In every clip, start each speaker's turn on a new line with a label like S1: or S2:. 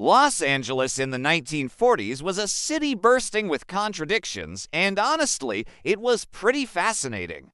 S1: Los Angeles in the 1940s was a city bursting with contradictions, and honestly, it was pretty fascinating.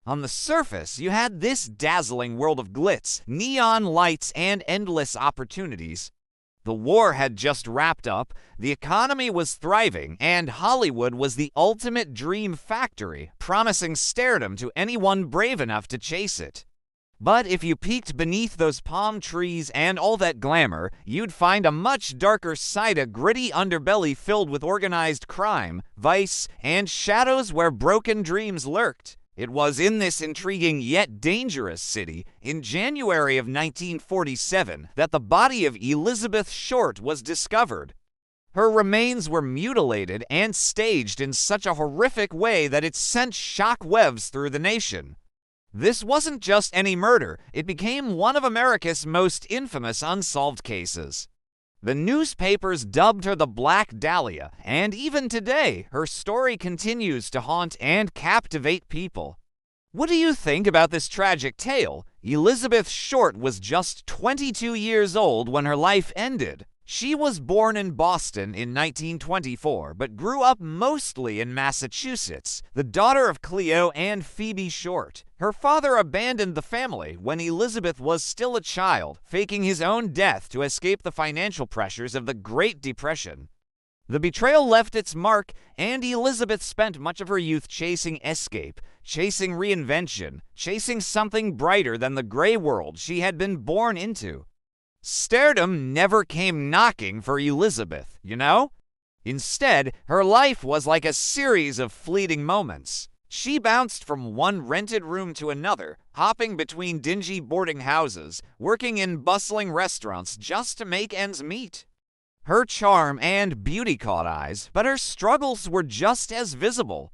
S1: On the surface, you had this dazzling world of glitz, neon lights, and endless opportunities. The war had just wrapped up, the economy was thriving, and Hollywood was the ultimate dream factory, promising stardom to anyone brave enough to chase it. But if you peeked beneath those palm trees and all that glamour, you'd find a much darker side, a gritty underbelly filled with organized crime, vice, and shadows where broken dreams lurked. It was in this intriguing yet dangerous city, in January of 1947, that the body of Elizabeth Short was discovered. Her remains were mutilated and staged in such a horrific way that it sent shock waves through the nation. This wasn't just any murder, it became one of America's most infamous unsolved cases. The newspapers dubbed her the Black Dahlia, and even today, her story continues to haunt and captivate people. What do you think about this tragic tale? Elizabeth Short was just 22 years old when her life ended. She was born in Boston in 1924, but grew up mostly in Massachusetts, the daughter of Cleo and Phoebe Short. Her father abandoned the family when Elizabeth was still a child, faking his own death to escape the financial pressures of the Great Depression. The betrayal left its mark, and Elizabeth spent much of her youth chasing escape, chasing reinvention, chasing something brighter than the gray world she had been born into. Stardom never came knocking for Elizabeth, you know? Instead, her life was like a series of fleeting moments. She bounced from one rented room to another, hopping between dingy boarding houses, working in bustling restaurants just to make ends meet. Her charm and beauty caught eyes, but her struggles were just as visible.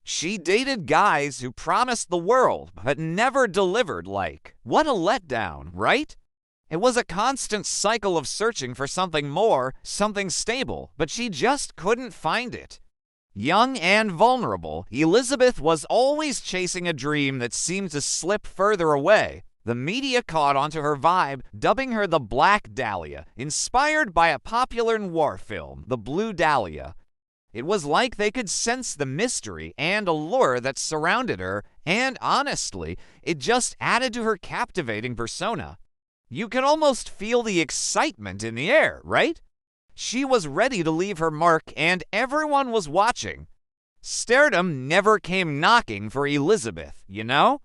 S1: She dated guys who promised the world, but never delivered. What a letdown, right? It was a constant cycle of searching for something more, something stable, but she just couldn't find it. Young and vulnerable, Elizabeth was always chasing a dream that seemed to slip further away. The media caught onto her vibe, dubbing her the Black Dahlia, inspired by a popular noir film, The Blue Dahlia. It was like they could sense the mystery and allure that surrounded her, and honestly, it just added to her captivating persona. You could almost feel the excitement in the air, right? She was ready to leave her mark, and everyone was watching. Stardom never came knocking for Elizabeth, you know?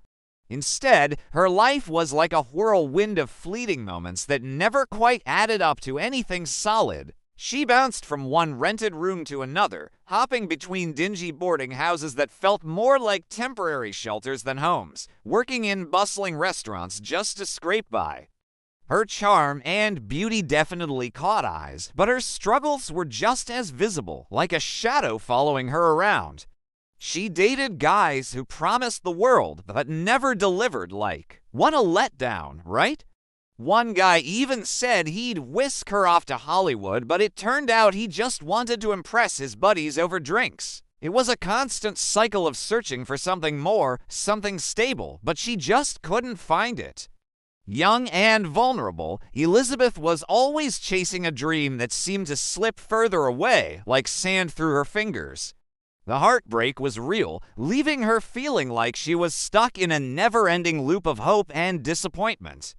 S1: Instead, her life was like a whirlwind of fleeting moments that never quite added up to anything solid. She bounced from one rented room to another, hopping between dingy boarding houses that felt more like temporary shelters than homes, working in bustling restaurants just to scrape by. Her charm and beauty definitely caught eyes, but her struggles were just as visible, like a shadow following her around. She dated guys who promised the world, but never delivered. What a letdown, right? One guy even said he'd whisk her off to Hollywood, but it turned out he just wanted to impress his buddies over drinks. It was a constant cycle of searching for something more, something stable, but she just couldn't find it. Young and vulnerable, Elizabeth was always chasing a dream that seemed to slip further away, like sand through her fingers. The heartbreak was real, leaving her feeling like she was stuck in a never-ending loop of hope and disappointment.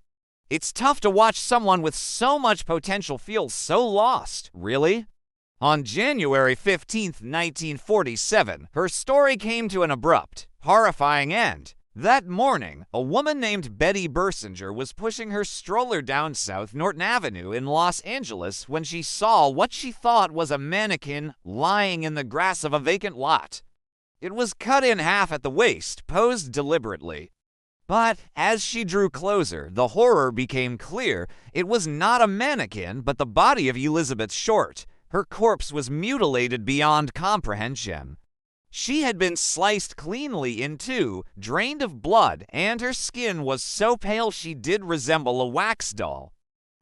S1: It's tough to watch someone with so much potential feel so lost, really. On January 15, 1947, her story came to an abrupt, horrifying end. That morning, a woman named Betty Bersinger was pushing her stroller down South Norton Avenue in Los Angeles when she saw what she thought was a mannequin lying in the grass of a vacant lot. It was cut in half at the waist, posed deliberately. But as she drew closer, the horror became clear. It was not a mannequin, but the body of Elizabeth Short. Her corpse was mutilated beyond comprehension. She had been sliced cleanly in two, drained of blood, and her skin was so pale she did resemble a wax doll.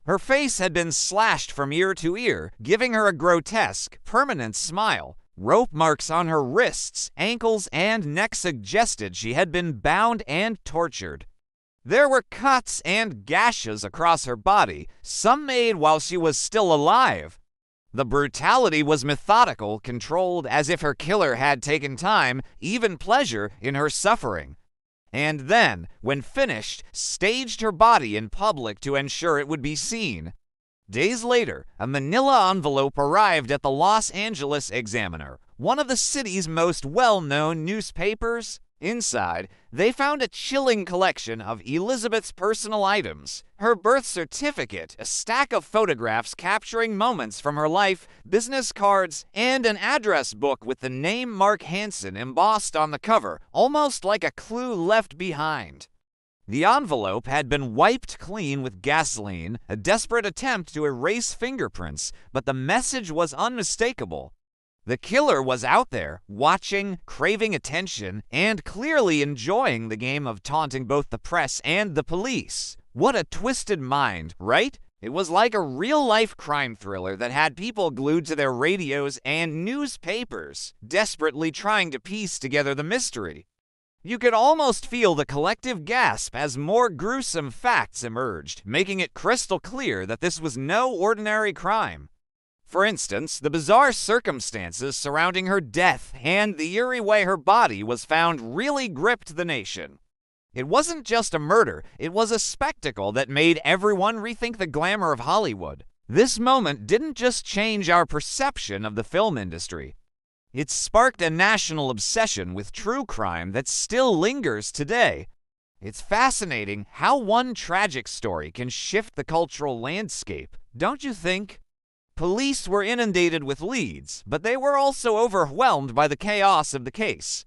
S1: Her face had been slashed from ear to ear, giving her a grotesque, permanent smile. Rope marks on her wrists, ankles, and neck suggested she had been bound and tortured. There were cuts and gashes across her body, some made while she was still alive. The brutality was methodical, controlled, as if her killer had taken time, even pleasure, in her suffering. And then, when finished, staged her body in public to ensure it would be seen. Days later, a manila envelope arrived at the Los Angeles Examiner, one of the city's most well-known newspapers. Inside, they found a chilling collection of Elizabeth's personal items: her birth certificate, a stack of photographs capturing moments from her life, business cards, and an address book with the name Mark Hansen embossed on the cover, almost like a clue left behind. The envelope had been wiped clean with gasoline, a desperate attempt to erase fingerprints, but the message was unmistakable. The killer was out there, watching, craving attention, and clearly enjoying the game of taunting both the press and the police. What a twisted mind, right? It was like a real-life crime thriller that had people glued to their radios and newspapers, desperately trying to piece together the mystery. You could almost feel the collective gasp as more gruesome facts emerged, making it crystal clear that this was no ordinary crime. For instance, the bizarre circumstances surrounding her death and the eerie way her body was found really gripped the nation. It wasn't just a murder, it was a spectacle that made everyone rethink the glamour of Hollywood. This moment didn't just change our perception of the film industry. It sparked a national obsession with true crime that still lingers today. It's fascinating how one tragic story can shift the cultural landscape, don't you think? Police were inundated with leads, but they were also overwhelmed by the chaos of the case.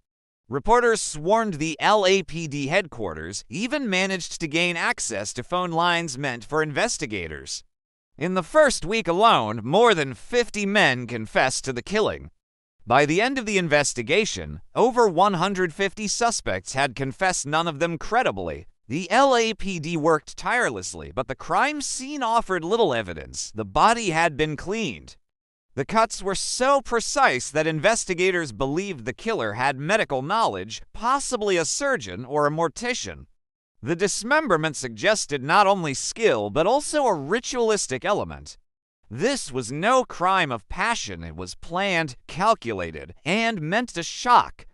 S1: Reporters swarmed the LAPD headquarters, even managed to gain access to phone lines meant for investigators. In the first week alone, more than 50 men confessed to the killing. By the end of the investigation, over 150 suspects had confessed, none of them credibly. The LAPD worked tirelessly, but the crime scene offered little evidence. The body had been cleaned. The cuts were so precise that investigators believed the killer had medical knowledge, possibly a surgeon or a mortician. The dismemberment suggested not only skill, but also a ritualistic element. This was no crime of passion. It was planned, calculated, and meant to shock.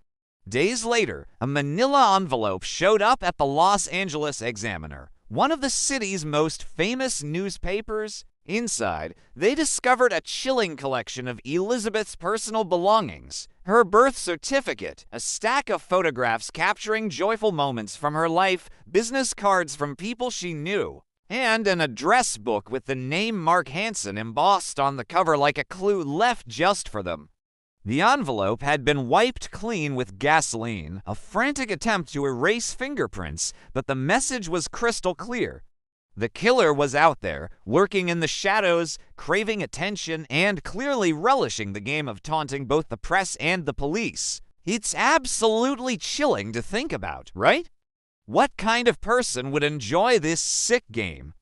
S1: Days later, a manila envelope showed up at the Los Angeles Examiner, one of the city's most famous newspapers. Inside, they discovered a chilling collection of Elizabeth's personal belongings: her birth certificate, a stack of photographs capturing joyful moments from her life, business cards from people she knew, and an address book with the name Mark Hansen embossed on the cover like a clue left just for them. The envelope had been wiped clean with gasoline, a frantic attempt to erase fingerprints, but the message was crystal clear. The killer was out there, lurking in the shadows, craving attention, and clearly relishing the game of taunting both the press and the police. It's absolutely chilling to think about, right? What kind of person would enjoy this sick game?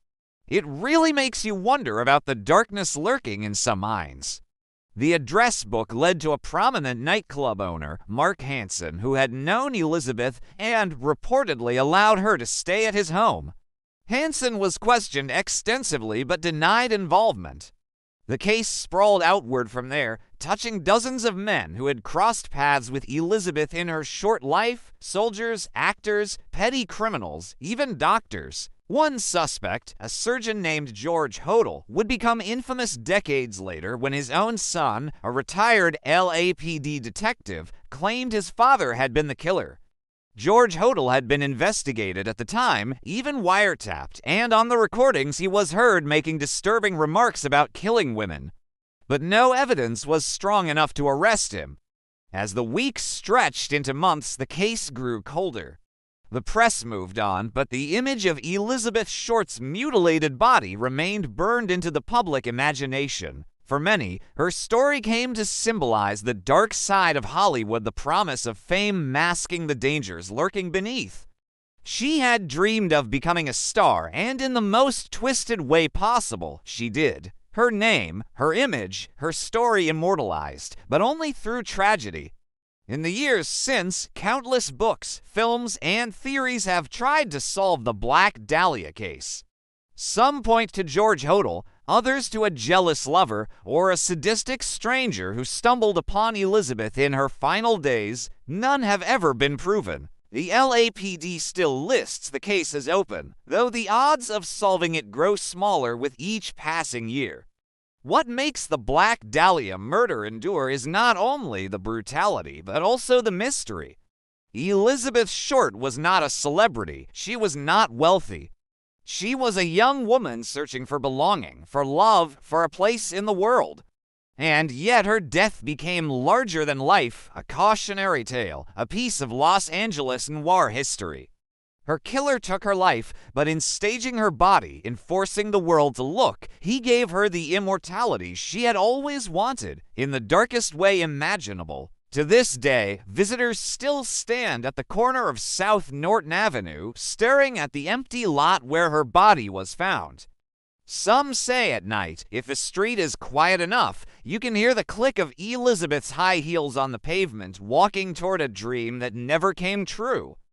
S1: It really makes you wonder about the darkness lurking in some minds. The address book led to a prominent nightclub owner, Mark Hansen, who had known Elizabeth and reportedly allowed her to stay at his home. Hansen was questioned extensively but denied involvement. The case sprawled outward from there, touching dozens of men who had crossed paths with Elizabeth in her short life: soldiers, actors, petty criminals, even doctors. One suspect, a surgeon named George Hodel, would become infamous decades later when his own son, a retired LAPD detective, claimed his father had been the killer. George Hodel had been investigated at the time, even wiretapped, and on the recordings he was heard making disturbing remarks about killing women. But no evidence was strong enough to arrest him. As the weeks stretched into months, the case grew colder. The press moved on, but the image of Elizabeth Short's mutilated body remained burned into the public imagination. For many, her story came to symbolize the dark side of Hollywood, the promise of fame masking the dangers lurking beneath. She had dreamed of becoming a star, and in the most twisted way possible, she did. Her name, her image, her story immortalized, but only through tragedy. In the years since, countless books, films, and theories have tried to solve the Black Dahlia case. Some point to George Hodel, others to a jealous lover or a sadistic stranger who stumbled upon Elizabeth in her final days. None have ever been proven. The LAPD still lists the case as open, though the odds of solving it grow smaller with each passing year. What makes the Black Dahlia murder endure is not only the brutality, but also the mystery. Elizabeth Short was not a celebrity. She was not wealthy. She was a young woman searching for belonging, for love, for a place in the world. And yet her death became larger than life, a cautionary tale, a piece of Los Angeles noir history. Her killer took her life, but in staging her body, in forcing the world to look, he gave her the immortality she had always wanted, in the darkest way imaginable. To this day, visitors still stand at the corner of South Norton Avenue, staring at the empty lot where her body was found. Some say at night, if the street is quiet enough, you can hear the click of Elizabeth's high heels on the pavement, walking toward a dream that never came true.